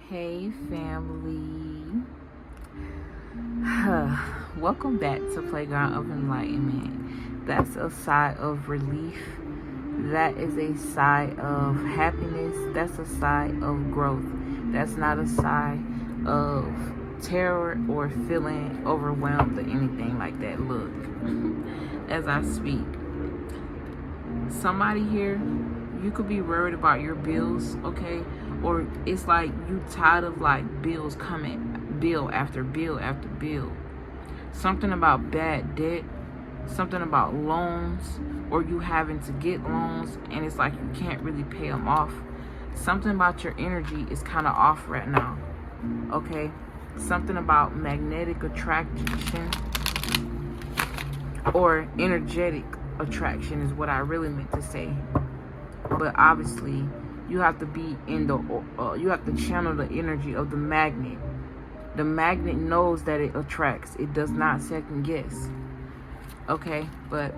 Hey family, welcome back to Playground of Enlightenment. That's a sigh of relief. That is a sigh of happiness. That's a sigh of growth. That's not a sigh of terror or feeling overwhelmed or anything like that. Look, as I speak, somebody here, you could be worried about your bills, okay? Or it's like you tired of like bills coming, bill after bill after bill. Something about bad debt, something about loans, or you having to get loans and it's like you can't really pay them off. Something about your energy is kind of off right now, okay? Something about magnetic attraction or energetic attraction is what I really meant to say. But obviously, you have to be in the, you have to channel the energy of the magnet. The magnet knows that it attracts. It does not second guess. Okay, but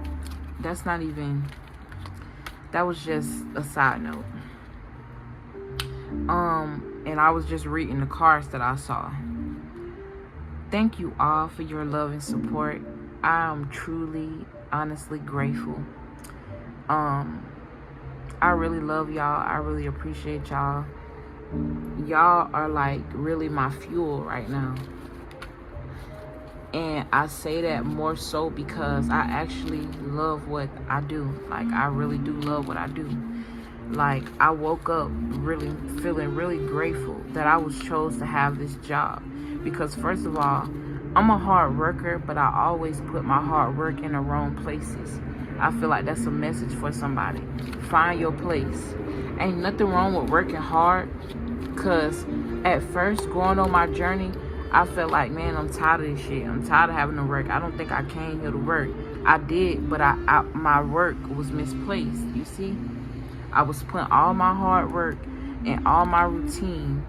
that's not even, that was just a side note. And I was just reading the cards that I saw. Thank you all for your love and support. I am truly, honestly grateful. I really love y'all. I really appreciate y'all. Y'all are like really my fuel right now. And I say that more so because I actually love what I do. Like, I really do love what I do. Like, I woke up really feeling really grateful that I was chose to have this job. Because first of all, I'm a hard worker, but I always put my hard work in the wrong places. I feel like that's a message for somebody. Find your place. Ain't nothing wrong with working hard. Because at first, going on my journey, I felt like, man, I'm tired of this shit. I'm tired of having to work. I don't think I came here to work. I did, but my work was misplaced. You see? I was putting all my hard work and all my routine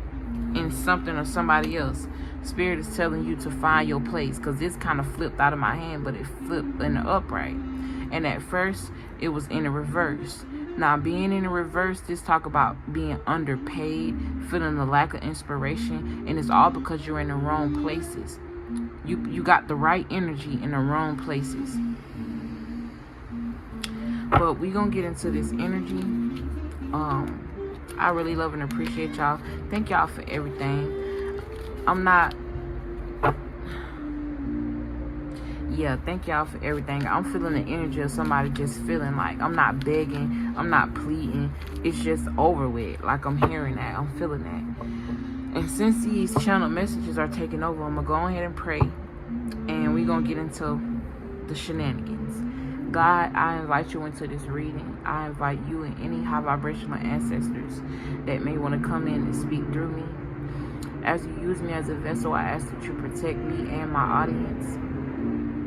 in something or somebody else. Spirit is telling you to find your place. Because this kind of flipped out of my hand, but it flipped in the upright. And at first, it was in the reverse. Now, being in the reverse, this talk about being underpaid, feeling the lack of inspiration, and it's all because you're in the wrong places. You got the right energy in the wrong places. But we gonna get into this energy. I really love and appreciate y'all. Thank y'all for everything. Thank y'all for everything. I'm feeling the energy of somebody just feeling like I'm not begging, I'm not pleading. It's just over with. Like, I'm hearing that, I'm feeling that. And since these channel messages are taking over, I'm gonna go ahead and pray, and we're gonna get into the shenanigans. God, I invite you into this reading. I invite you and any high vibrational ancestors that may want to come in and speak through me. As you use me as a vessel, I ask that you protect me and my audience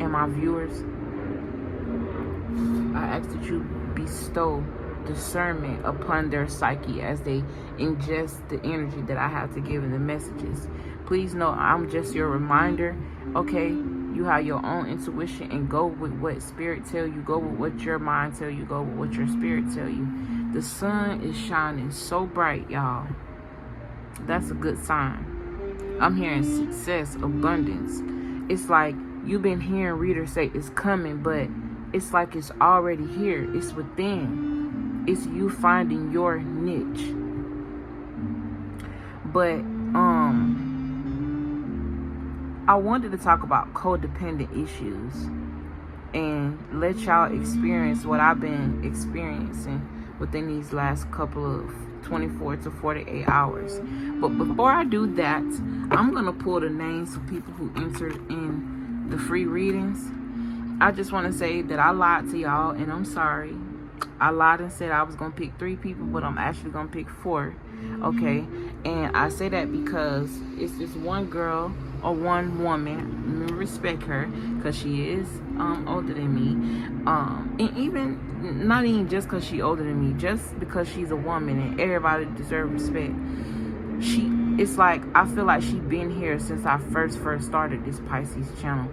and my viewers. I ask that you bestow discernment upon their psyche as they ingest the energy that I have to give in the messages. Please know I'm just your reminder, okay? You have your own intuition and go with what spirit tell you. Go with what your mind tell you. Go with what your spirit tell you. The sun is shining so bright, y'all. That's a good sign. I'm hearing success, abundance. It's like you've been hearing readers say it's coming, but it's like it's already here. It's within. It's you finding your niche. But I wanted to talk about codependent issues and let y'all experience what I've been experiencing within these last couple of 24 to 48 hours. But before I do that, I'm going to pull the names of people who entered in the free readings. I just want to say that I lied to y'all, and I'm sorry. I lied and said I was going to pick 3 people, but I'm actually going to pick 4. Okay? And I say that because it's just one girl or one woman. Respect her because she is older than me. And even, not even just because she's older than me, just because she's a woman and everybody deserves respect. It's like, I feel like she's been here since I first started this Pisces channel.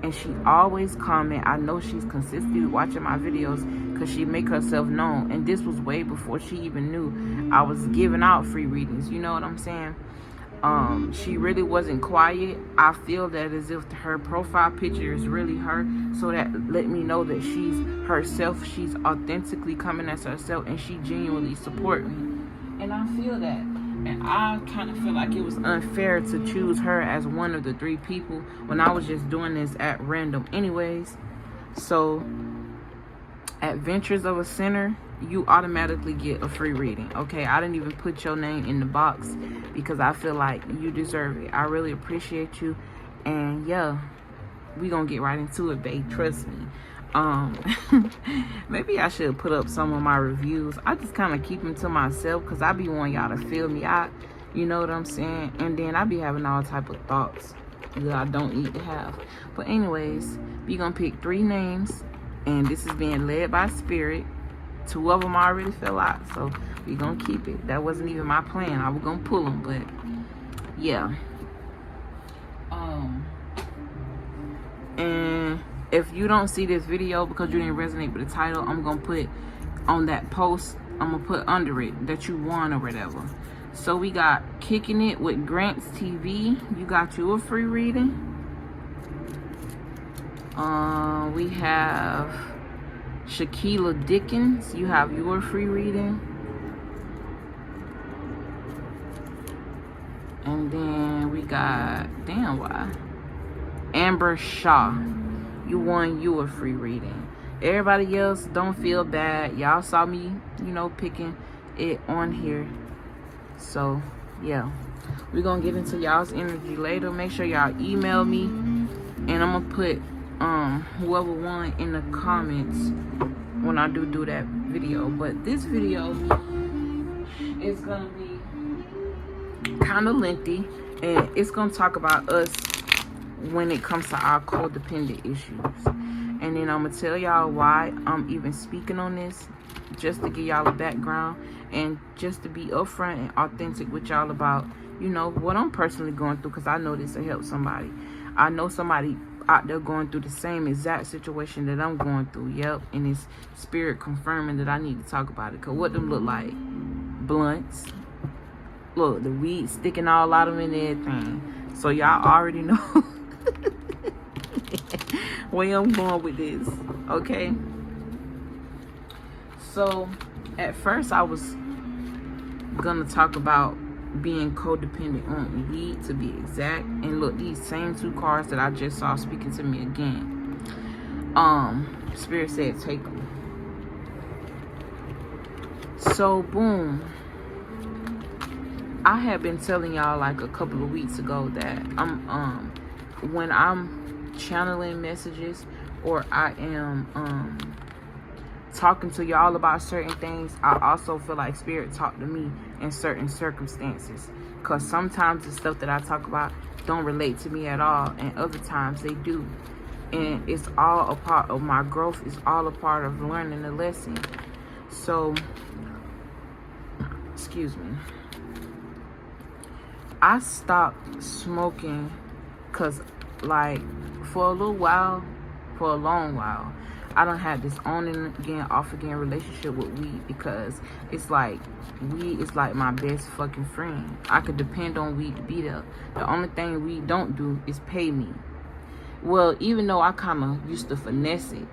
And she always comment. I know she's consistently watching my videos because she make herself known. And this was way before she even knew I was giving out free readings. You know what I'm saying? She really wasn't quiet. I feel that as if her profile picture is really her, so that let me know that she's herself, she's authentically coming as herself, and she genuinely support me. And I feel that, and I kind of feel like it was unfair to choose her as one of the 3 people when I was just doing this at random anyways. So Adventures of a Sinner, you automatically get a free reading. Okay, I didn't even put your name in the box because I feel like you deserve it. I really appreciate you. And yeah, we gonna get right into it, babe. Trust me. Maybe I should put up some of my reviews. I just kind of keep them to myself because I be wanting y'all to feel me out. You know what I'm saying? And then I be having all type of thoughts that I don't need to have. But anyways, we gonna pick 3 names. And this is being led by spirit. 2 of them already fell out, so we gonna keep it. That wasn't even my plan. I was gonna pull them, but yeah. And if you don't see this video because you didn't resonate with the title, I'm gonna put on that post, I'm gonna put under it that you won or whatever. So we got Kicking It with Grants TV. You got you a free reading. We have Shaquila Dickens. You have your free reading. And then we got, Amber Shaw. You won you a free reading. Everybody else, don't feel bad. Y'all saw me, picking it on here. So, yeah. We're going to get into y'all's energy later. Make sure y'all email me. And I'm going to put whoever won in the comments when I do that video. But this video is gonna be kind of lengthy, and it's gonna talk about us when it comes to our codependent issues. And then I'm gonna tell y'all why I'm even speaking on this, just to give y'all a background and just to be upfront and authentic with y'all about what I'm personally going through, because I know this will help somebody. I know somebody out there going through the same exact situation that I'm going through. Yep. And it's spirit confirming that I need to talk about it. Because what them look like? Blunts. Look, the weed sticking all out of them and everything. So y'all already know where I'm going with this. Okay. So at first I was gonna talk about being codependent on weed, to be exact. And look, these same 2 cards that I just saw speaking to me again. Spirit said take them. So boom, I had been telling y'all like a couple of weeks ago that I'm when I'm channeling messages, or I am talking to y'all about certain things, I also feel like spirit talk to me in certain circumstances, because sometimes the stuff that I talk about don't relate to me at all, and other times they do. And it's all a part of my growth. It's all a part of learning a lesson. So excuse me, I stopped smoking because like for a long while I don't have this on and again, off again relationship with weed, because it's like weed is like my best fucking friend. I could depend on weed to be there. The only thing weed don't do is pay me. Well, even though I kind of used to finesse it,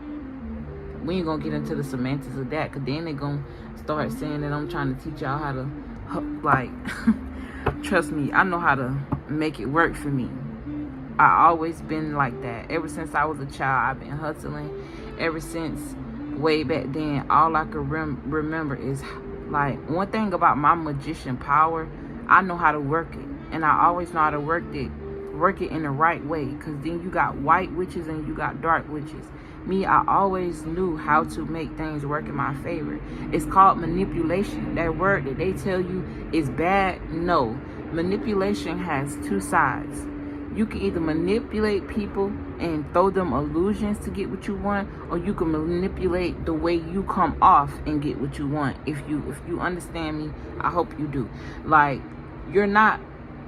we ain't gonna get into the semantics of that, because then they gonna start saying that I'm trying to teach y'all how to, like, trust me, I know how to make it work for me. I always been like that. Ever since I was a child, I've been hustling. Ever since way back then, all I can remember is, like, one thing about my magician power, I know how to work it. And I always know how to work it in the right way, because then you got white witches and you got dark witches. Me, I always knew how to make things work in my favor. It's called manipulation. That word that they tell you is bad, no. Manipulation has 2 sides. You can either manipulate people and throw them illusions to get what you want, or you can manipulate the way you come off and get what you want. If you understand me, I hope you do. Like, you're not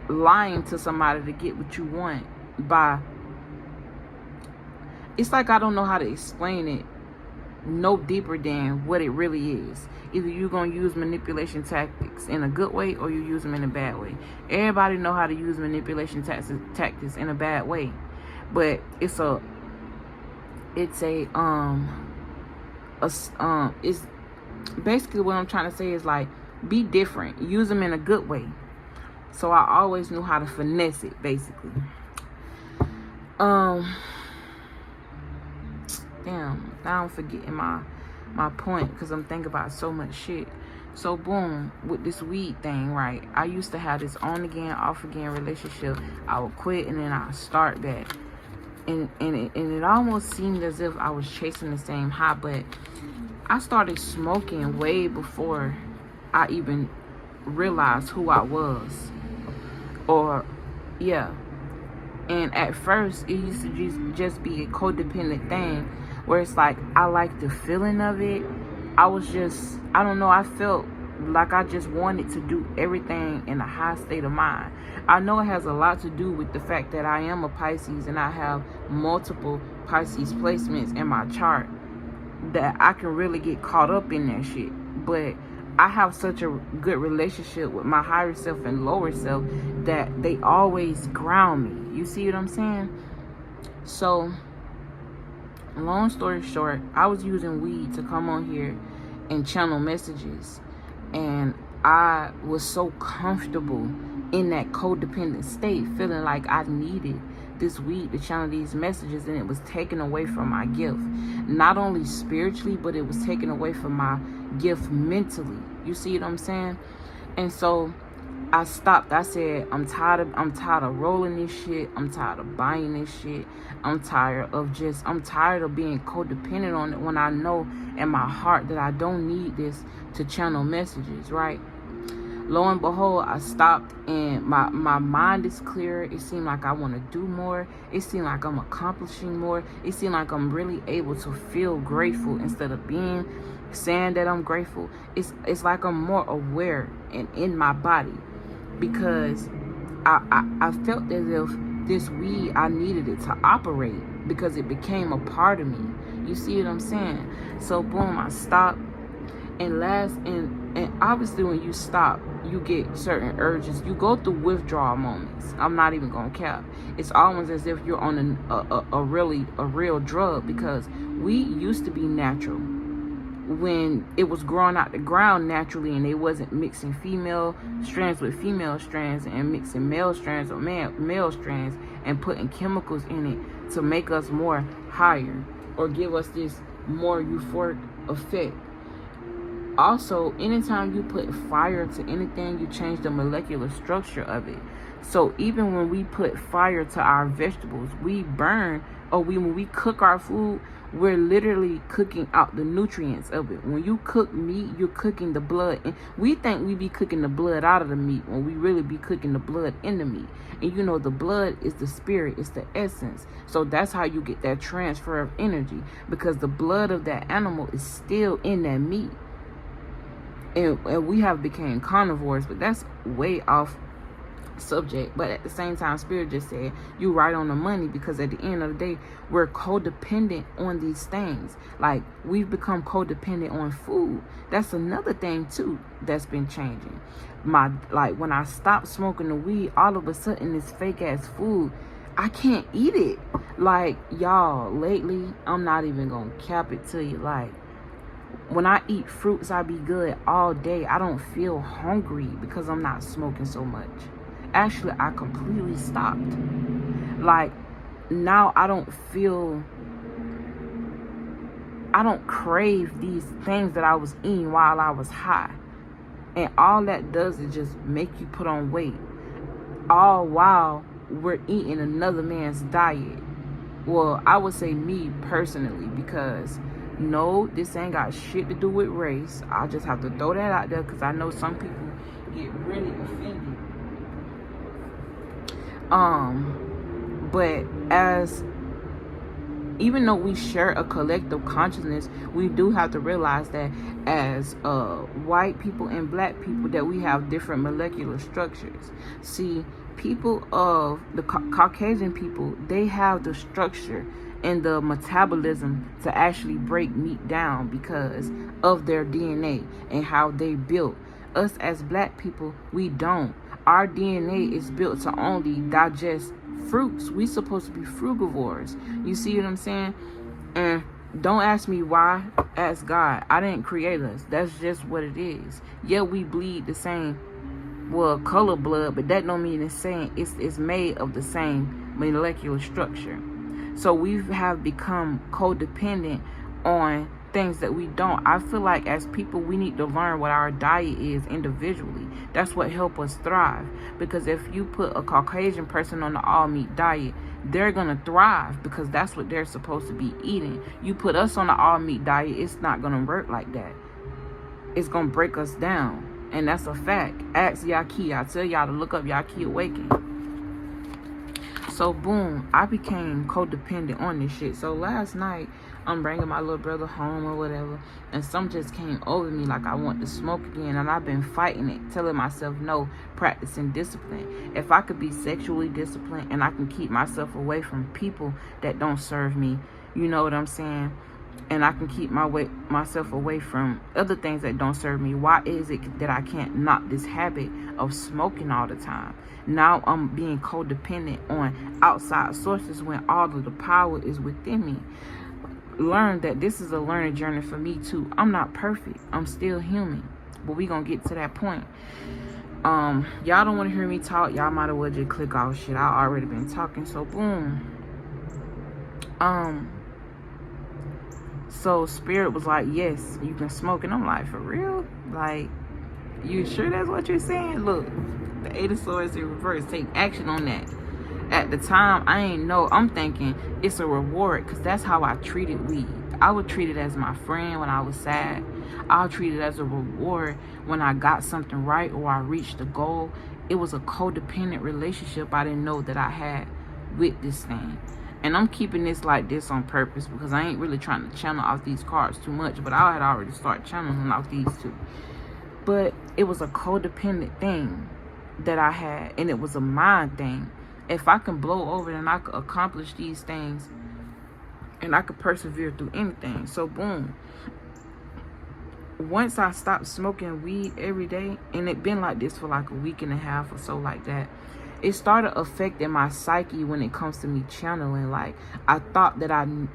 lying to somebody to get what you want by, it's like, I don't know how to explain it, no deeper than what it really is. Either you're going to use manipulation tactics in a good way, or you use them in a bad way. Everybody know how to use manipulation tactics in a bad way, but it's basically what I'm trying to say is like, be different, use them in a good way. So I always knew how to finesse it, basically. Damn, now I'm forgetting my point because I'm thinking about so much shit. So boom, with this weed thing, right? I used to have this on again, off again relationship. I would quit and then I would start back. And it almost seemed as if I was chasing the same high, but I started smoking way before I even realized who I was. Or, yeah. And at first, it used to just be a codependent thing where it's like, I like the feeling of it. I don't know, I felt like I just wanted to do everything in a high state of mind. I know it has a lot to do with the fact that I am a Pisces and I have multiple Pisces placements in my chart, that I can really get caught up in that shit. But I have such a good relationship with my higher self and lower self that they always ground me. You see what I'm saying? So, long story short, I was using weed to come on here and channel messages. And I was so comfortable in that codependent state, feeling like I needed this weed to channel these messages, and it was taken away from my gift. Not only spiritually, but it was taken away from my gift mentally. You see what I'm saying? And so I stopped. I said, I'm tired of rolling this shit. I'm tired of buying this shit. I'm tired of being codependent on it when I know in my heart that I don't need this to channel messages, right? Lo and behold, I stopped, and my mind is clear. It seemed like I want to do more. It seemed like I'm accomplishing more. It seemed like I'm really able to feel grateful instead of saying that I'm grateful. It's like I'm more aware and in my body, because I felt as if this weed, I needed it to operate because it became a part of me. You see what I'm saying? So boom, I stopped. And obviously when you stop, you get certain urges. You go through withdrawal moments. I'm not even gonna cap. It's almost as if you're on a real drug, because weed used to be natural when it was growing out the ground naturally, and they wasn't mixing female strands with female strands and mixing male strands with male strands and putting chemicals in it to make us more higher or give us this more euphoric effect. Also, anytime you put fire to anything, you change the molecular structure of it. So even when we put fire to our vegetables, we burn, or when we cook our food, we're literally cooking out the nutrients of it. When you cook meat, you're cooking the blood. And we think we be cooking the blood out of the meat when we really be cooking the blood in the meat. And you know, the blood is the spirit, it's the essence. So that's how you get that transfer of energy, because the blood of that animal is still in that meat. And we have become carnivores, but that's way off subject. But at the same time, Spirit just said you right on the money, because at the end of the day, we're codependent on these things. Like, we've become codependent on food. That's another thing too that's been changing. When I stopped smoking the weed, all of a sudden this fake ass food, I can't eat it. Like, y'all, lately, I'm not even gonna cap it to you. Like, when I eat fruits, I be good all day. I don't feel hungry because I'm not smoking so much. Actually, I completely stopped. Like, now I don't crave these things that I was eating while I was high. And all that does is just make you put on weight, all while we're eating another man's diet. Well, I would say me personally, because no, this ain't got shit to do with race. I just have to throw that out there, because I know some people get really offended. But even though we share a collective consciousness, we do have to realize that as white people and black people, that we have different molecular structures. See, people of the Caucasian people, they have the structure in the metabolism to actually break meat down because of their DNA and how they built. Us as black people, we don't. Our DNA is built to only digest fruits. We supposed to be frugivores. You see what I'm saying? And don't ask me why. Ask God. I didn't create us. That's just what it is. Yeah, we bleed the same, well, color blood, but that don't mean it's saying it's made of the same molecular structure. So we have become codependent on things that we don't. I feel like as people, we need to learn what our diet is individually. That's what helps us thrive. Because if you put a Caucasian person on the all-meat diet, they're going to thrive because that's what they're supposed to be eating. You put us on the all-meat diet, it's not going to work like that. It's going to break us down. And that's a fact. Ask Yaki. I tell y'all to look up Yaki Awakening. So boom, I became codependent on this shit. So last night, I'm bringing my little brother home or whatever, and something just came over me like I want to smoke again, and I've been fighting it, telling myself no, practicing discipline. If I could be sexually disciplined and I can keep myself away from people that don't serve me, you know what I'm saying? And I can keep myself away from other things that don't serve me. Why is it that I can't knock this habit of smoking all the time? Now I'm being codependent on outside sources when all of the power is within me. Learn that this is a learning journey for me too. I'm not perfect. I'm still human. But we gonna get to that point. Y'all don't want to hear me talk. Y'all might as well just click off shit. I already been talking. So boom. So spirit was like, yes, you can smoke. And I'm like, for real? Like, you sure that's what you're saying? Look, the Eight of Swords in reverse. Take action on that. At the time, I ain't know. I'm thinking it's a reward because that's how I treated weed. I would treat it as my friend when I was sad. I'll treat it as a reward when I got something right or I reached a goal. It was a codependent relationship I didn't know that I had with this thing. And I'm keeping this like this on purpose because I ain't really trying to channel off these cards too much. But I had already started channeling off these two. But it was a codependent thing that I had. And it was a mind thing. If I can blow over and I could accomplish these things and I could persevere through anything. So boom. Once I stopped smoking weed every day, and it been like this for like a week and a half or so like that, it started affecting my psyche when it comes to me channeling. Like I thought that I knew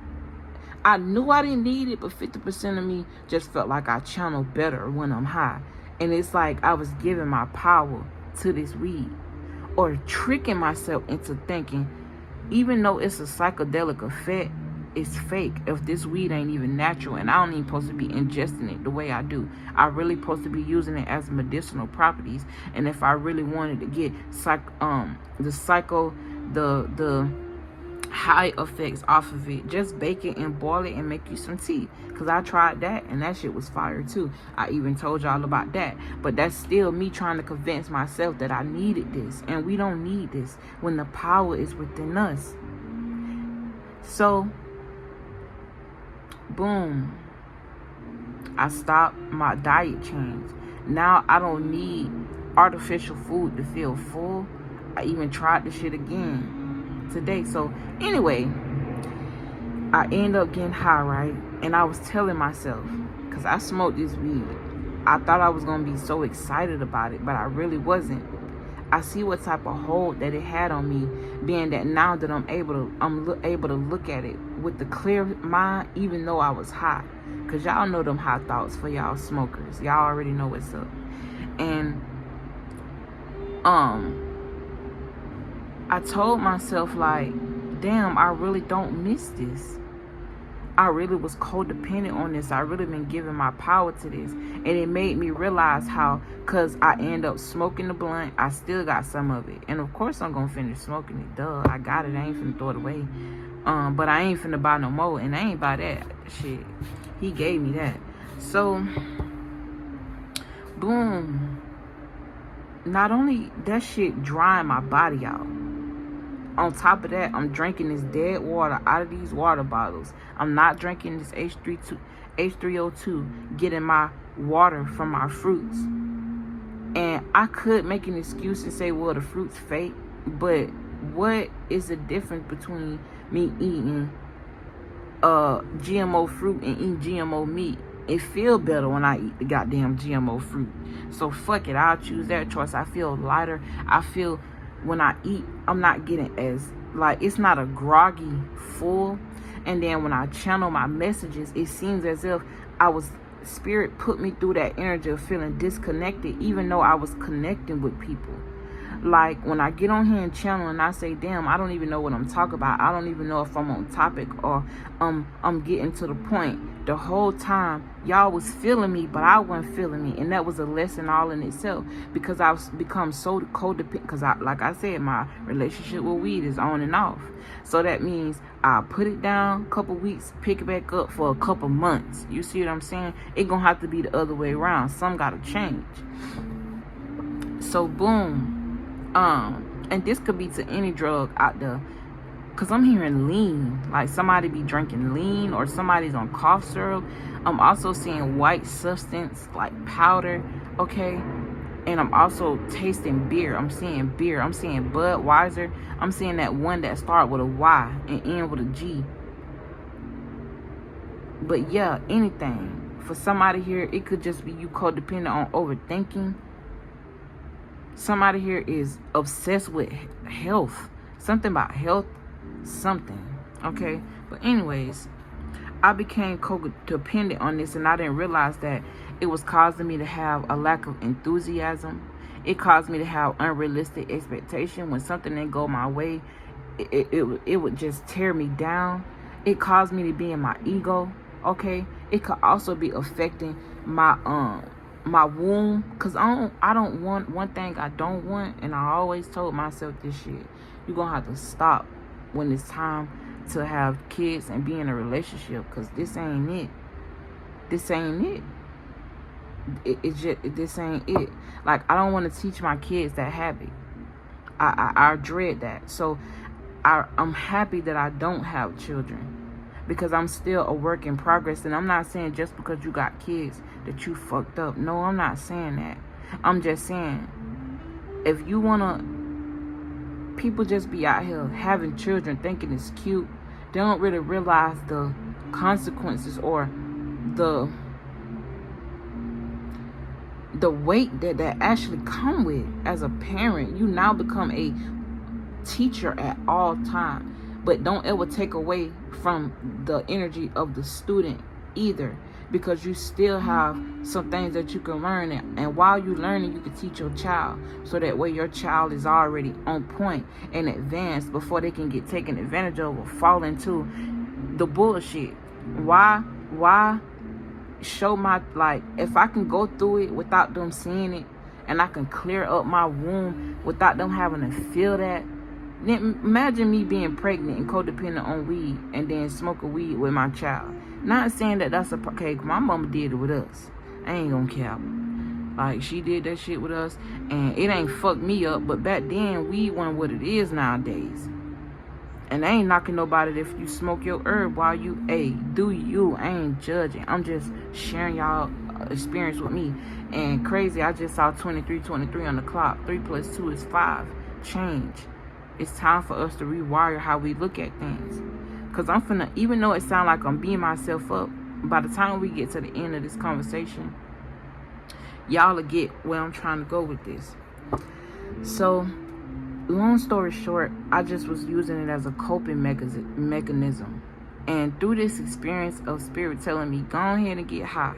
I didn't need it, but 50% of me just felt like I channel better when I'm high. And it's like I was giving my power to this weed. Or tricking myself into thinking, even though it's a psychedelic effect, it's fake. If this weed ain't even natural and I don't even supposed to be ingesting it the way I do. I really supposed to be using it as medicinal properties. And if I really wanted to get the high effects off of it, just bake it and boil it and make you some tea. Because I tried that and that shit was fire too. I even told y'all about that. But that's still me trying to convince myself that I needed this. And we don't need this when the power is within us. So, boom. I stopped my diet change. Now I don't need artificial food to feel full. I even tried this shit again today. So anyway, I end up getting high, right? And I was telling myself, because I smoked this weed, I thought I was going to be so excited about it, but I really wasn't. I see what type of hold that it had on me, being that now that I'm able to look at it with the clear mind, even though I was high. Because y'all know them high thoughts for y'all smokers. Y'all already know what's up. And I told myself, like, damn, I really don't miss this. I really was codependent on this. I really been giving my power to this. And it made me realize how, because I end up smoking the blunt, I still got some of it. And of course I'm going to finish smoking it. Duh, I got it. I ain't finna throw it away. But I ain't finna buy no more. And I ain't buy that shit. He gave me that. So, boom. Not only that shit drying my body out. On top of that, I'm drinking this dead water out of these water bottles. I'm not drinking this H3O2, getting my water from my fruits. And I could make an excuse and say, well, the fruit's fake. But what is the difference between me eating GMO fruit and eat GMO meat. It feel better when I eat the goddamn GMO fruit. So fuck it, I'll choose that choice. I feel lighter. I feel when I eat, I'm not getting as, like, it's not a groggy full. And then when I channel my messages, it seems as if spirit put me through that energy of feeling disconnected, even though I was connecting with people. Like when I get on here and channel and I say, damn, I don't even know what I'm talking about. I don't even know if I'm on topic or I'm getting to the point. The whole time y'all was feeling me, but I wasn't feeling me. And that was a lesson all in itself, because I've become so codependent. Because like I said, my relationship with weed is on and off. So that means I put it down a couple weeks, pick it back up for a couple months. You see what I'm saying? It gonna have to be the other way around. Some gotta change. So boom. And this could be to any drug out there, because I'm hearing lean, like somebody be drinking lean, or somebody's on cough syrup. I'm also seeing white substance like powder, okay? And I'm also tasting beer. I'm seeing beer. I'm seeing Budweiser. I'm seeing that one that start with a Y and end with a G. But yeah, anything. For somebody here, it could just be you codependent on overthinking. Somebody here is obsessed with health. Something about health. Something. Okay? But anyways, I became codependent on this, and I didn't realize that it was causing me to have a lack of enthusiasm. It caused me to have unrealistic expectation. When something didn't go my way, it would just tear me down. It caused me to be in my ego. Okay? It could also be affecting my womb, because I don't want one thing I don't want, and I always told myself this shit: you're gonna have to stop when it's time to have kids and be in a relationship, because this ain't it. This ain't it. This ain't it. Like, I don't want to teach my kids that habit. I dread that. So I'm happy that I don't have children, because I'm still a work in progress. And I'm not saying just because you got kids that you fucked up. No, I'm not saying that. I'm just saying, if you people just be out here having children thinking it's cute. They don't really realize the consequences or the weight that actually come with as a parent. You now become a teacher at all times. But don't ever take away from the energy of the student either, because you still have some things that you can learn. And while you're learning, you can teach your child, so that way your child is already on point and advanced before they can get taken advantage of or fall into the bullshit. Why show my, like, if I can go through it without them seeing it, and I can clear up my womb without them having to feel that, then imagine me being pregnant and codependent on weed and then smoking weed with my child. Not saying that that's okay. My mama did it with us. I ain't gonna cap. Like, she did that shit with us, and it ain't fucked me up. But back then, weed wasn't what it is nowadays. And I ain't knocking nobody if you smoke your herb while you, do you. I ain't judging. I'm just sharing y'all experience with me. And crazy, I just saw 23:23 on the clock. 3 + 2 is 5. Change. It's time for us to rewire how we look at things. Because I'm finna, even though it sounds like I'm beating myself up, by the time we get to the end of this conversation, y'all will get where I'm trying to go with this. So, long story short, I just was using it as a coping mechanism. And through this experience of spirit telling me, go ahead and get high,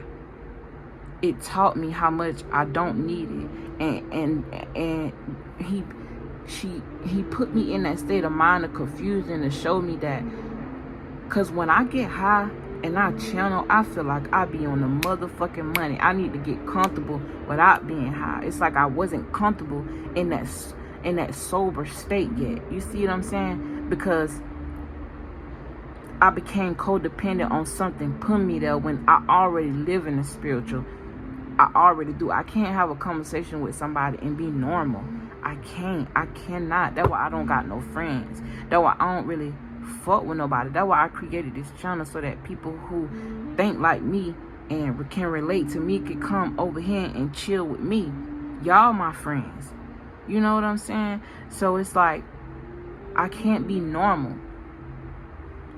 it taught me how much I don't need it. And he put me in that state of mind of confusion to show me that, because when I get high and I channel, I feel like I be on the motherfucking money. I need to get comfortable without being high. It's like I wasn't comfortable in that sober state yet. You see what I'm saying? Because I became codependent on something putting me there when I already live in the spiritual. I already do. I can't have a conversation with somebody and be normal. I cannot. That's why I don't got no friends. That's why I don't really fuck with nobody. That's why I created this channel, so that people who think like me and can relate to me can come over here and chill with me. Y'all my friends. You know what I'm saying? So it's like, I can't be normal.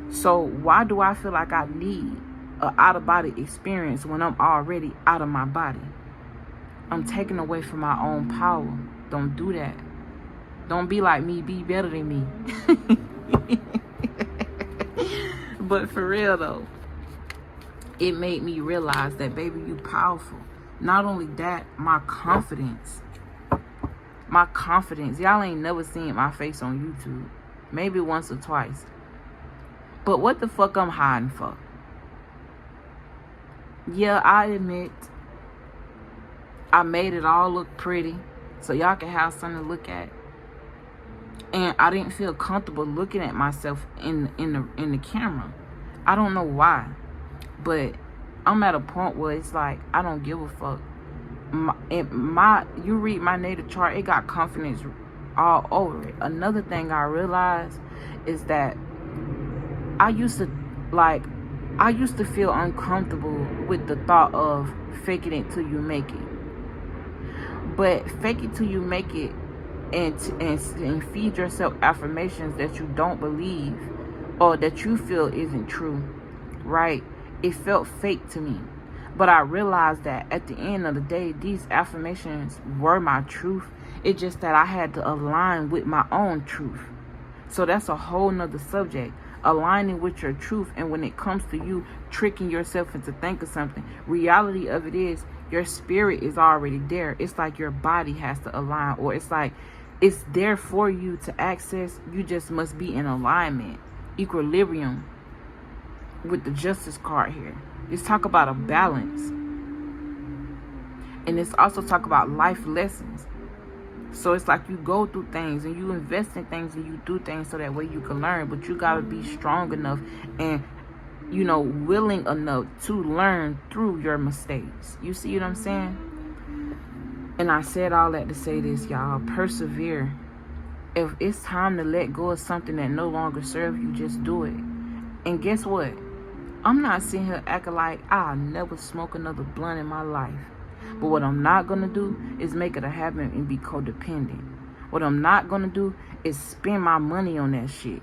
So why do I feel like I need an out-of-body experience when I'm already out of my body? I'm taking away from my own power. Don't do that. Don't be like me. Be better than me. But for real though, it made me realize that, baby, you powerful. Not only that, my confidence. Y'all ain't never seen my face on YouTube. Maybe once or twice. But what the fuck I'm hiding for? Yeah, I admit I made it all look pretty so y'all can have something to look at. And I didn't feel comfortable looking at myself in the camera. I don't know why. But I'm at a point where it's like, I don't give a fuck. You read my natal chart, it got confidence all over it. Another thing I realized is that I used to feel uncomfortable with the thought of faking it till you make it. But fake it till you make it and feed yourself affirmations that you don't believe or that you feel isn't true, right? It felt fake to me. But I realized that at the end of the day, these affirmations were my truth. It's just that I had to align with my own truth. So that's a whole nother subject. Aligning with your truth. And when it comes to you tricking yourself into thinking something, reality of it is your spirit is already there. It's like your body has to align, or it's like it's there for you to access. You just must be in alignment, equilibrium with the justice card here. It's talk about a balance. And it's also talk about life lessons. So it's like you go through things and you invest in things and you do things so that way you can learn. But you got to be strong enough and, willing enough to learn through your mistakes. You see what I'm saying? And I said all that to say this, y'all. Persevere. If it's time to let go of something that no longer serves you, just do it. And guess what? I'm not sitting here acting like I'll never smoke another blunt in my life. But what I'm not going to do is make it a habit and be codependent. What I'm not going to do is spend my money on that shit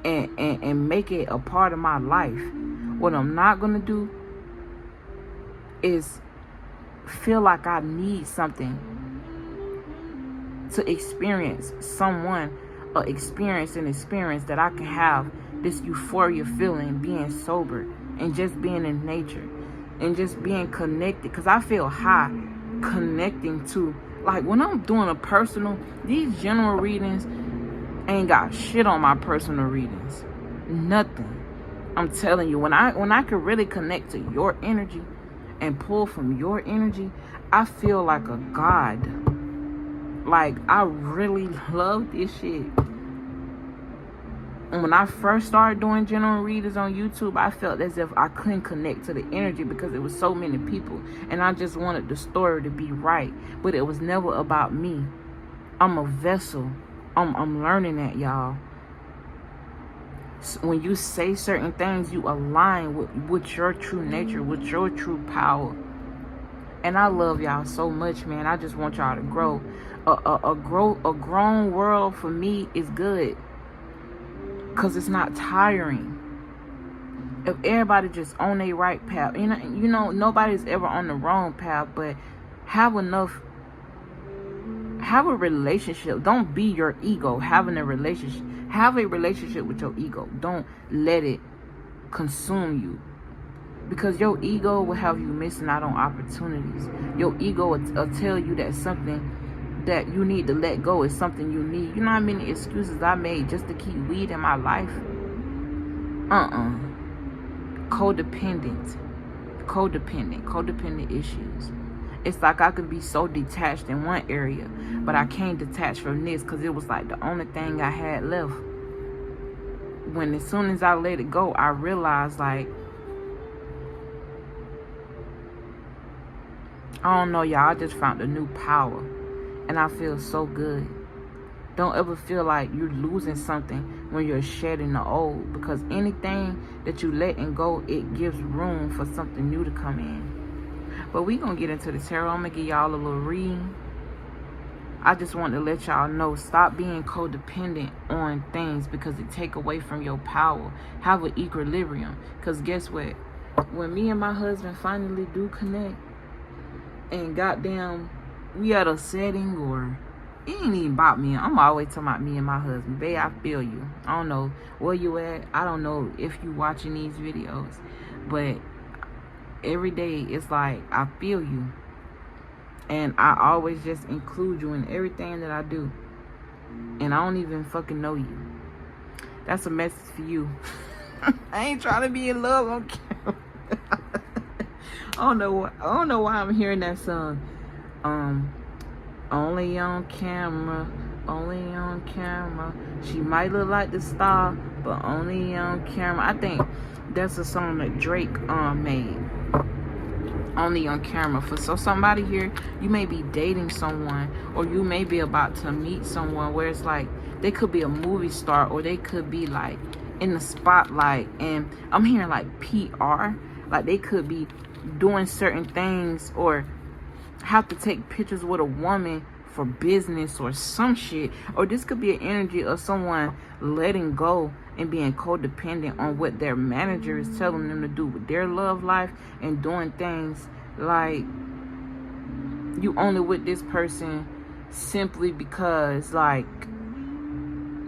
and make it a part of my life. What I'm not going to do is feel like I need something to experience someone or experience an experience that I can have this euphoria feeling, being sober and just being in nature and just being connected. Because I feel high connecting to, like, when I'm doing a personal, these general readings ain't got shit on my personal readings. Nothing. I'm telling you, when I can really connect to your energy and pull from your energy, I feel like a god. Like, I really love this shit. And when I first started doing general readings on YouTube, I felt as if I couldn't connect to the energy because it was so many people. And I just wanted the story to be right. But it was never about me. I'm a vessel. I'm learning that, y'all. So when you say certain things, you align with your true nature, with your true power. And I love y'all so much, man. I just want y'all to grow. A grown world for me is good. Because it's not tiring. If everybody just on their right path, nobody's ever on the wrong path, but have a relationship. Don't be your ego having a relationship. Have a relationship with your ego. Don't let it consume you. Because your ego will have you missing out on opportunities. Your ego will tell you that something that you need to let go is something you need. You know how many excuses I made just to keep weed in my life? Codependent issues. It's like I could be so detached in one area, but I can't detach from this because it was like the only thing I had left. When as soon as I let it go, I realized, like, I don't know, y'all, I just found a new power. And I feel so good. Don't ever feel like you're losing something when you're shedding the old. Because anything that you letting go, it gives room for something new to come in. But we going to get into the tarot. I'm going to give y'all a little reading. I just want to let y'all know, stop being codependent on things because it take away from your power. Have an equilibrium. Because guess what? When me and my husband finally do connect, and goddamn, we at a setting, or it ain't even about me. I'm always talking about me and my husband. Babe, I feel you. I don't know where you at. I don't know if you watching these videos. But every day, it's like, I feel you. And I always just include you in everything that I do. And I don't even fucking know you. That's a message for you. I ain't trying to be in love on camera. I don't know why I'm hearing that song. Only on camera. Only on camera. She might look like the star, but only on camera. I think that's a song that Drake made. Only on camera. So somebody here, you may be dating someone, or you may be about to meet someone where it's like they could be a movie star, or they could be like in the spotlight, and I'm hearing like PR, like they could be doing certain things or have to take pictures with a woman for business or some shit. Or this could be an energy of someone letting go and being codependent on what their manager is telling them to do with their love life, and doing things like you only with this person simply because like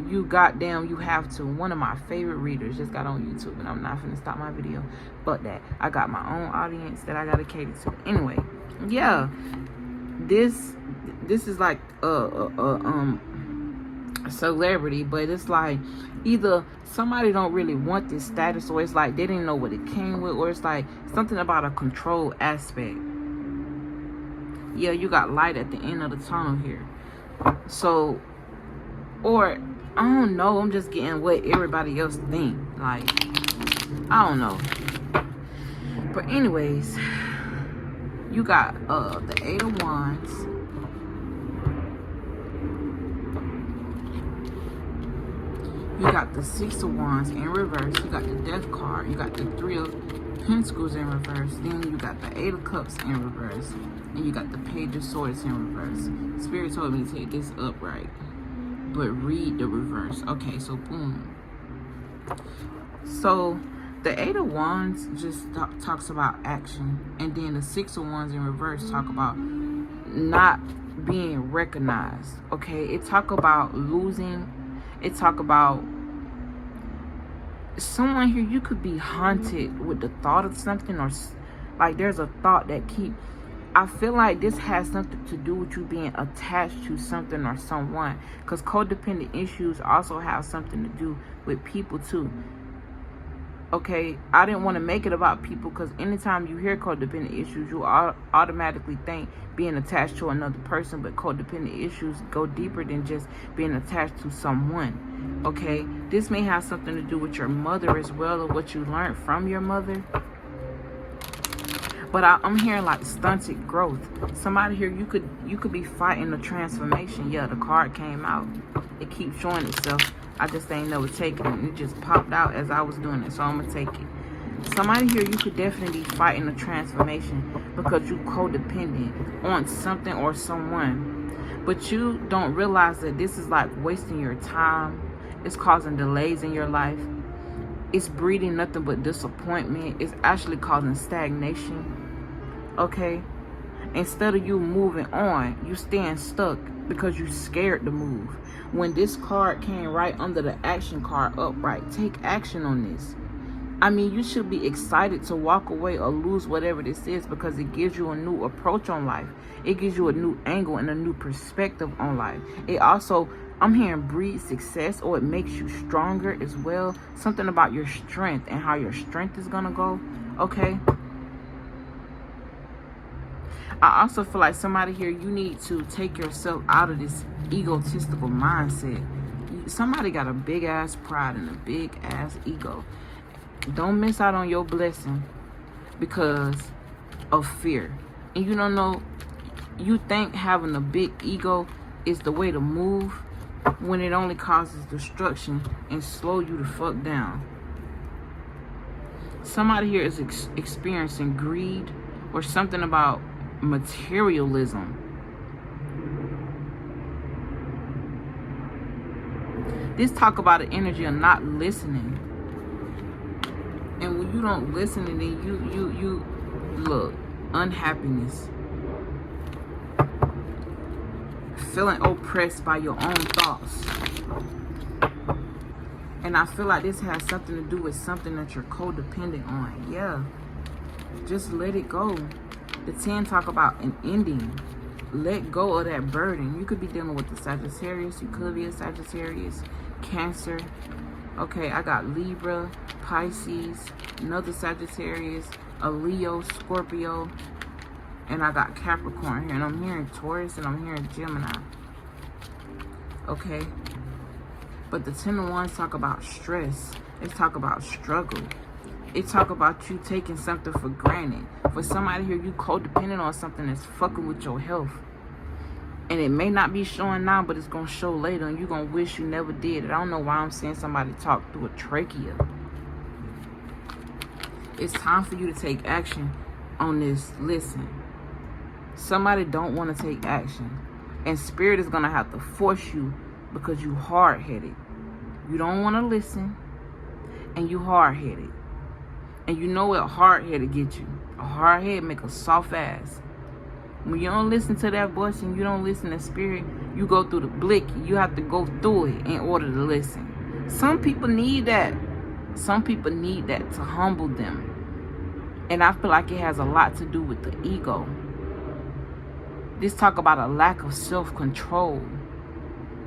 you goddamn you have to. One of my favorite readers just got on YouTube, and I'm not finna stop my video, but that I got my own audience that I gotta cater to. Anyway, yeah, this is like a celebrity, but it's like either somebody don't really want this status, or it's like they didn't know what it came with, or it's like something about a control aspect. Yeah, you got light at the end of the tunnel here. So, or I don't know, I'm just getting what everybody else think. Like, I don't know. But anyways, you got the 8 of Wands. You got the 6 of Wands in reverse. You got the Death card. You got the 3 of Pentacles in reverse. Then you got the 8 of Cups in reverse. And you got the Page of Swords in reverse. Spirit told me to take this upright, but read the reverse. Okay, so boom. So the 8 of Wands just talks about action. And then the 6 of Wands in reverse talk about not being recognized. Okay, it talk about losing. It talk about someone here, you could be haunted with the thought of something, or like there's a thought that I feel like this has something to do with you being attached to something or someone, because codependent issues also have something to do with people too. Okay, I didn't want to make it about people, because anytime you hear codependent issues, you automatically think being attached to another person, but codependent issues go deeper than just being attached to someone. Okay, this may have something to do with your mother as well, or what you learned from your mother. But I'm hearing like stunted growth. Somebody here, you could be fighting a transformation. Yeah, the card came out. It keeps showing itself. I just ain't never taken it. It just popped out as I was doing it, so I'm gonna take it. Somebody here, you could definitely be fighting a transformation because you codependent on something or someone, but you don't realize that this is like wasting your time. It's causing delays in your life. It's breeding nothing but disappointment. It's actually causing stagnation. Okay, instead of you moving on, you staying stuck because you scared to move. When this card came right under the action card upright, take action on this. I mean, you should be excited to walk away or lose whatever this is, because it gives you a new approach on life. It gives you a new angle and a new perspective on life. It also, I'm hearing, breeds success, or it makes you stronger as well. Something about your strength and how your strength is gonna go. Okay, I also feel like somebody here, you need to take yourself out of this egotistical mindset. Somebody got a big ass pride and a big ass ego. Don't miss out on your blessing because of fear. And you don't know, you think having a big ego is the way to move, when it only causes destruction and slow you the fuck down. Somebody here is experiencing greed or something about materialism. This talk about the energy of not listening. And when you don't listen, and then you look, unhappiness, feeling oppressed by your own thoughts. And I feel like this has something to do with something that you're codependent on. Yeah, just let it go. The 10 talk about an ending. Let go of that burden. You could be dealing with the Sagittarius. You could be a Sagittarius, Cancer. Okay, I got Libra, Pisces, another Sagittarius, a Leo, Scorpio, and I got Capricorn here. And I'm hearing Taurus, and I'm hearing Gemini. Okay, but the 10 of Wands talk about stress. They talk about struggle. It talk about you taking something for granted. For somebody here, you codependent on something that's fucking with your health. And it may not be showing now, but it's going to show later. And you're going to wish you never did it. I don't know why I'm seeing somebody talk through a trachea. It's time for you to take action on this. Listen. Somebody don't want to take action. And Spirit is going to have to force you because you hard-headed. You don't want to listen. And you hard-headed. And you know what hard-headed get you. A hard head make a soft ass. When you don't listen to that voice and you don't listen to Spirit, you go through the blick. You have to go through it in order to listen. Some people need that. Some people need that to humble them. And I feel like it has a lot to do with the ego. This talk about a lack of self-control.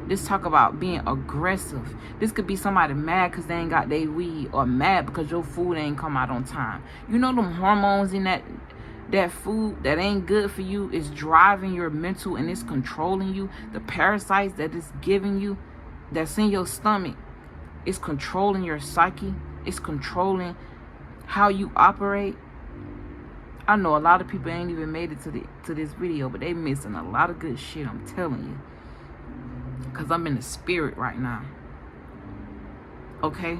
This talk about being aggressive. This could be somebody mad because they ain't got their weed, or mad because your food ain't come out on time. You know them hormones in that food that ain't good for you is driving your mental, and it's controlling you. The parasites that it's giving you, that's in your stomach, it's controlling your psyche. It's controlling how you operate. I know a lot of people ain't even made it to this video, but they missing a lot of good shit, I'm telling you. Because I'm in the spirit right now. Okay?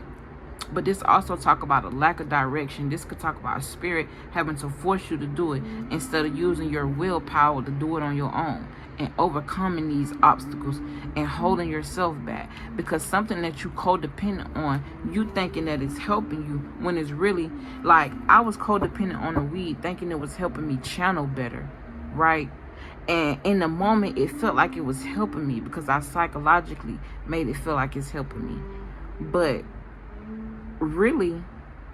But this also talk about a lack of direction. This could talk about a spirit having to force you to do it instead of using your willpower to do it on your own, and overcoming these obstacles and holding yourself back. Because something that you codependent on, you thinking that it's helping you, when it's really, like, I was codependent on the weed thinking it was helping me channel better, right? And in the moment, it felt like it was helping me because I psychologically made it feel like it's helping me. But really,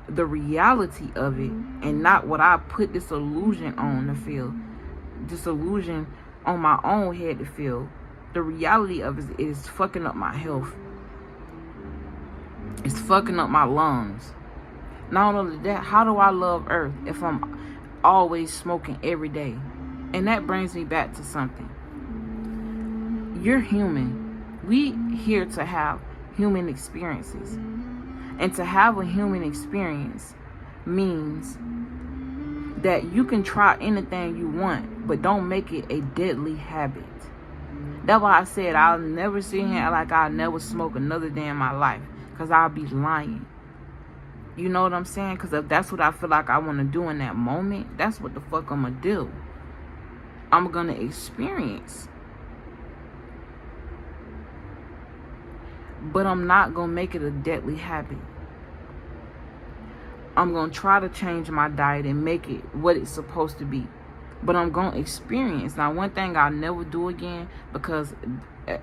the reality of it, and not what I put this illusion on to feel, this illusion on my own head to feel, the reality of it is fucking up my health. It's fucking up my lungs. Not only that, how do I love Earth if I'm always smoking every day? And that brings me back to something. You're human. We here to have human experiences. And to have a human experience means that you can try anything you want, but don't make it a deadly habit. That's why I said I'll never sit here like I'll never smoke another day in my life, because I'll be lying. You know what I'm saying? Because if that's what I feel like I want to do in that moment, that's what the fuck I'm going to do. I'm going to experience. But I'm not going to make it a deadly habit. I'm going to try to change my diet and make it what it's supposed to be. But I'm going to experience. Now, one thing I'll never do again, because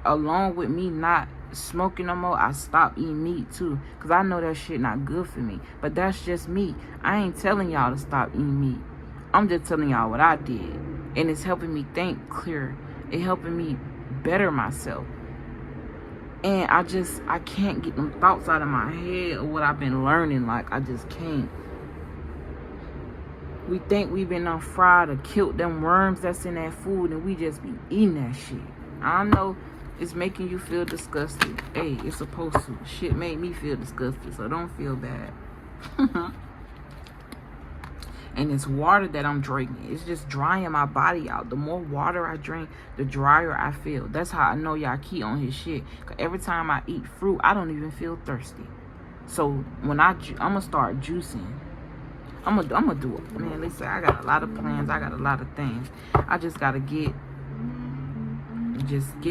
along with me not smoking no more, I stopped eating meat too. Because I know that shit not good for me. But that's just me. I ain't telling y'all to stop eating meat. I'm just telling y'all what I did. And it's helping me think clearer. It's helping me better myself. And I can't get them thoughts out of my head or what I've been learning. Like, I just can't. We think we've been fried or killed them worms that's in that food, and we just be eating that shit. I know it's making you feel disgusted. Hey, it's supposed to. Shit made me feel disgusted, so don't feel bad. And it's water that I'm drinking. It's just drying my body out. The more water I drink, the drier I feel. That's how I know y'all key on his shit. Because every time I eat fruit, I don't even feel thirsty. So when I'm going to start juicing. I'm gonna do it. Man, listen, I got a lot of plans. I got a lot of things. I just got to get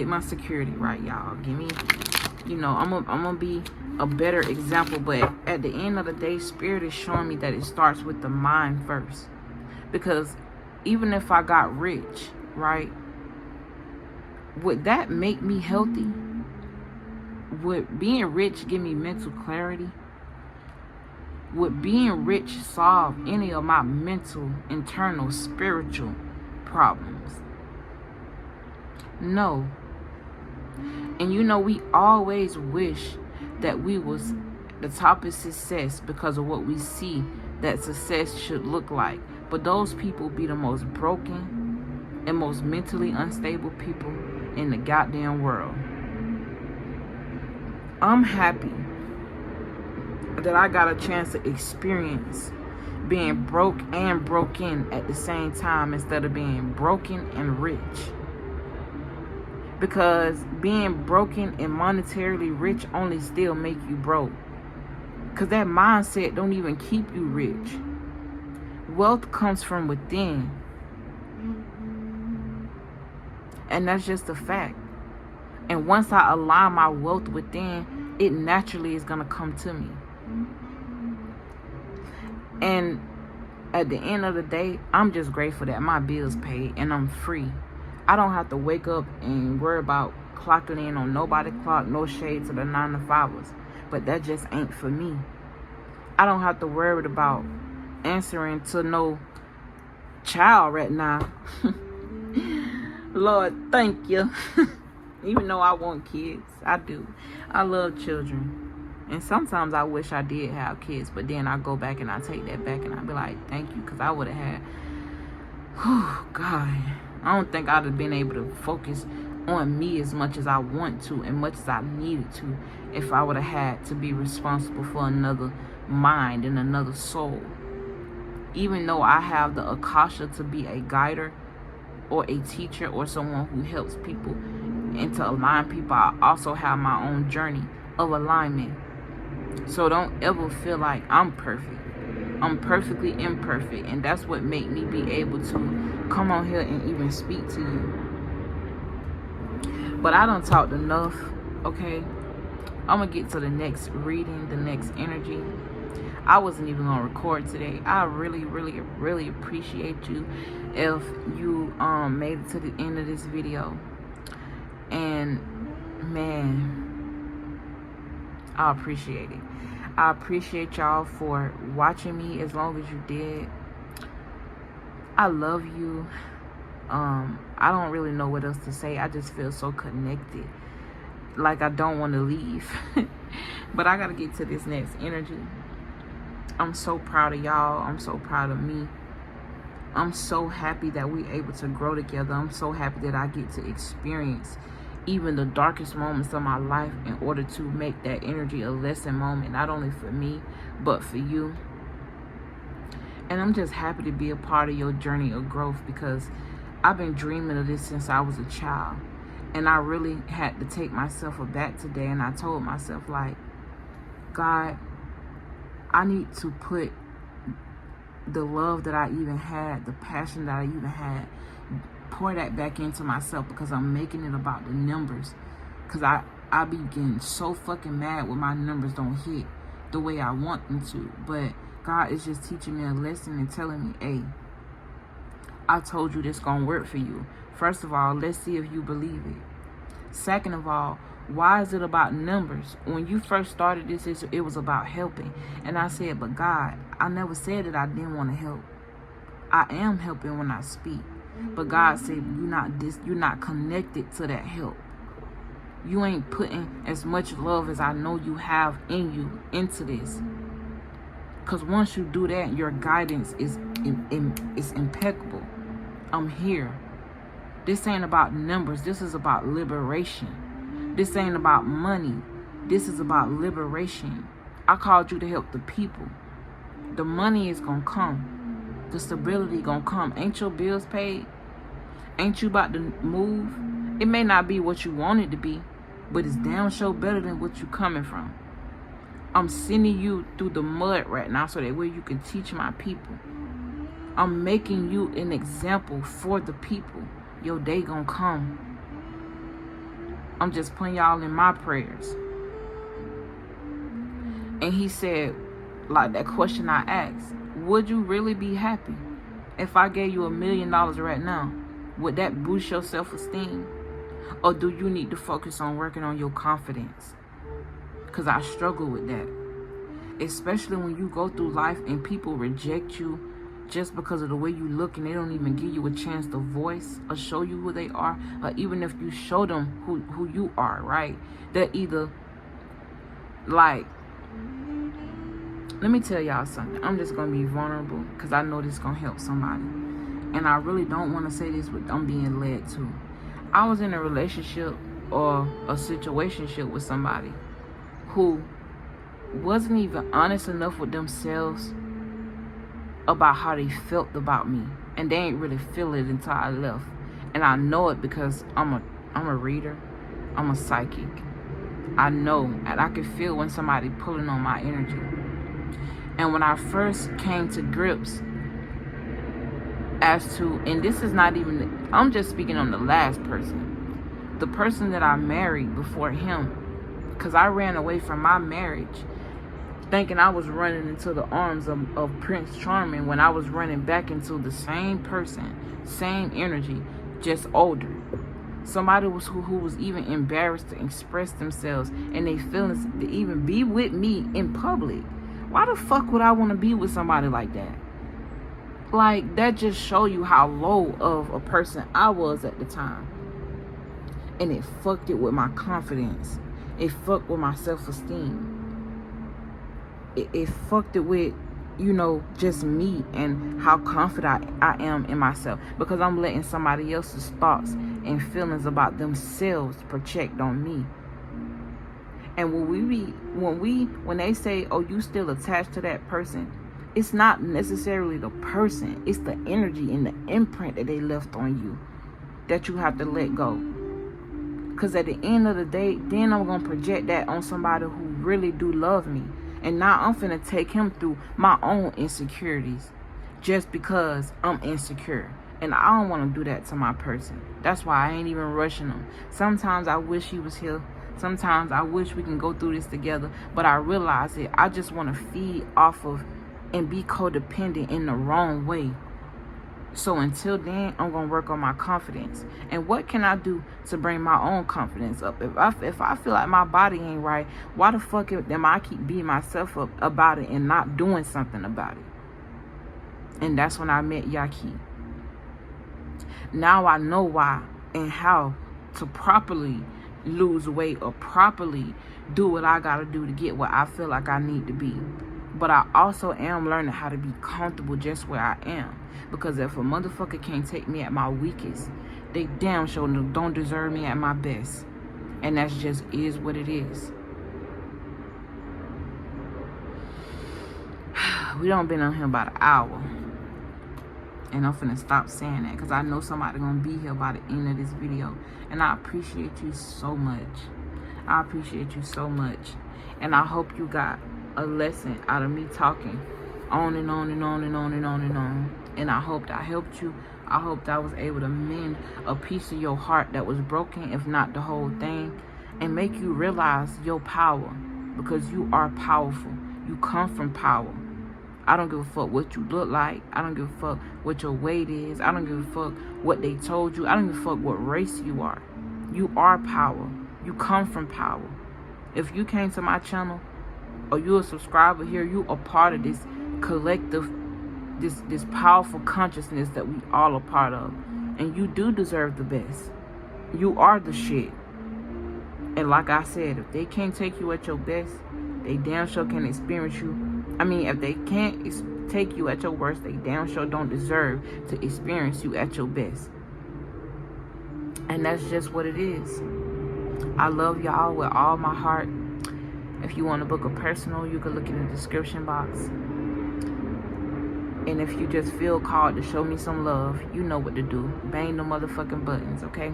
my security right, y'all. Give me You know, I'm gonna be a better example. But at the end of the day, Spirit is showing me that it starts with the mind first. Because even if I got rich, right, would that make me healthy? Would being rich give me mental clarity? Would being rich solve any of my mental, internal, spiritual problems? No. And you know, we always wish that we was the top of success because of what we see that success should look like. But those people be the most broken and most mentally unstable people in the goddamn world. I'm happy that I got a chance to experience being broke and broken at the same time instead of being broken and rich. Because being broken and monetarily rich only still make you broke. Because that mindset don't even keep you rich. Wealth comes from within. And that's just a fact. And once I align my wealth within, it naturally is going to come to me. And at the end of the day, I'm just grateful that my bills paid and I'm free. I don't have to wake up and worry about clocking in on nobody's clock, no shade to the 9 to 5ers. But that just ain't for me. I don't have to worry about answering to no child right now. Lord, thank you. Even though I want kids, I do. I love children. And sometimes I wish I did have kids, but then I go back and I take that back and I be like, thank you, because I would have had, God, I don't think I'd have been able to focus on me as much as I want to and much as I needed to if I would have had to be responsible for another mind and another soul. Even though I have the Akasha to be a guider or a teacher or someone who helps people and to align people, I also have my own journey of alignment. So don't ever feel like I'm perfect. I'm perfectly imperfect, and that's what made me be able to come on here and even speak to you. But I done talked enough, okay? I'm gonna get to the next reading, the next energy. I wasn't even gonna record today. I really, really, really appreciate you if you made it to the end of this video. And man, I appreciate it. I appreciate y'all for watching me as long as you did. I love you. I don't really know what else to say. I just feel so connected. Like I don't want to leave. But I gotta get to this next energy. I'm so proud of y'all. I'm so proud of me. I'm so happy that we're able to grow together. I'm so happy that I get to experience even the darkest moments of my life in order to make that energy a lesson moment, not only for me, but for you. And I'm just happy to be a part of your journey of growth, because I've been dreaming of this since I was a child. And I really had to take myself aback today, and I told myself, like, God, I need to put the love that I even had, the passion that I even had, pour that back into myself, because I'm making it about the numbers. Because I be getting so fucking mad when my numbers don't hit the way I want them to. But God is just teaching me a lesson and telling me, hey, I told you this gonna work for you. First of all, let's see if you believe it. Second of all, why is it about numbers? When you first started this, it was about helping. And I said, but God, I never said that I didn't want to help. I am helping when I speak. But God said, you're not connected to that help. You ain't putting as much love as I know you have in you into this. Because once you do that, your guidance is impeccable. I'm here. This ain't about numbers. This is about liberation. This ain't about money. This is about liberation. I called you to help the people. The money is going to come. The stability going to come. Ain't your bills paid? Ain't you about to move? It may not be what you want it to be, but it's damn sure better than what you coming from. I'm sending you through the mud right now so that way you can teach my people. I'm making you an example for the people. Your day gonna come. I'm just putting y'all in my prayers. And he said, like that question I asked, would you really be happy if I gave you $1 million right now? Would that boost your self-esteem? Or do you need to focus on working on your confidence? Because I struggle with that. Especially when you go through life and people reject you just because of the way you look, and they don't even give you a chance to voice or show you who they are. Or even if you show them who you are, right? They're either like, let me tell y'all something. I'm just going to be vulnerable because I know this is going to help somebody. And I really don't want to say this, but I'm being led to. I was in a relationship or a situationship with somebody who wasn't even honest enough with themselves about how they felt about me. And they ain't really feel it until I left. And I know it because I'm a reader. I'm a psychic. I know, and I can feel when somebody pulling on my energy. And when I first came to grips as to, and this is not even, I'm just speaking on the last person. The person that I married before him. Because I ran away from my marriage thinking I was running into the arms of Prince Charming, when I was running back into the same person, same energy, just older. Somebody who was even embarrassed to express themselves and their feelings, to even be with me in public. Why the fuck would I want to be with somebody like that? Like, that just show you how low of a person I was at the time. And it fucked it with my confidence. It fucked with my self-esteem. It fucked it with, you know, just me and how confident I am in myself. Because I'm letting somebody else's thoughts and feelings about themselves project on me. And when they say, oh, you still attached to that person, it's not necessarily the person. It's the energy and the imprint that they left on you that you have to let go. Because at the end of the day, then I'm going to project that on somebody who really do love me. And now I'm finna take him through my own insecurities just because I'm insecure. And I don't want to do that to my person. That's why I ain't even rushing him. Sometimes I wish he was here. Sometimes I wish we can go through this together. But I realize that I just want to feed off of and be codependent in the wrong way. So until then, I'm going to work on my confidence. And what can I do to bring my own confidence up? If I feel like my body ain't right, why the fuck am I keep beating myself up about it and not doing something about it? And that's when I met Yaki. Now I know why and how to properly lose weight or properly do what I got to do to get where I feel like I need to be. But I also am learning how to be comfortable just where I am. Because if a motherfucker can't take me at my weakest, they damn sure don't deserve me at my best. And that's just is what it is. We done been on here about an hour. And I'm finna stop saying that because I know somebody gonna be here by the end of this video. And I appreciate you so much. I appreciate you so much. And I hope you got a lesson out of me talking on and on and on and on and on and on. And I hope that I helped you. I hope that I was able to mend a piece of your heart that was broken, if not the whole thing, and make you realize your power, because you are powerful. You come from power. I don't give a fuck what you look like. I don't give a fuck what your weight is. I don't give a fuck what they told you. I don't give a fuck what race you are. You are power. You come from power. If you came to my channel or you're a subscriber here, you are part of this collective, this powerful consciousness that we all are part of. And you do deserve the best. You are the shit. And like I said, if they can't take you at your best, they damn sure can experience you. I mean, if they can't take you at your worst, they damn sure don't deserve to experience you at your best. And that's just what it is. I love y'all with all my heart. If you want to book a personal, you can look in the description box. And if you just feel called to show me some love, you know what to do. Bang the motherfucking buttons, okay?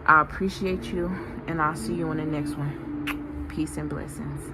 I appreciate you, and I'll see you in the next one. Peace and blessings.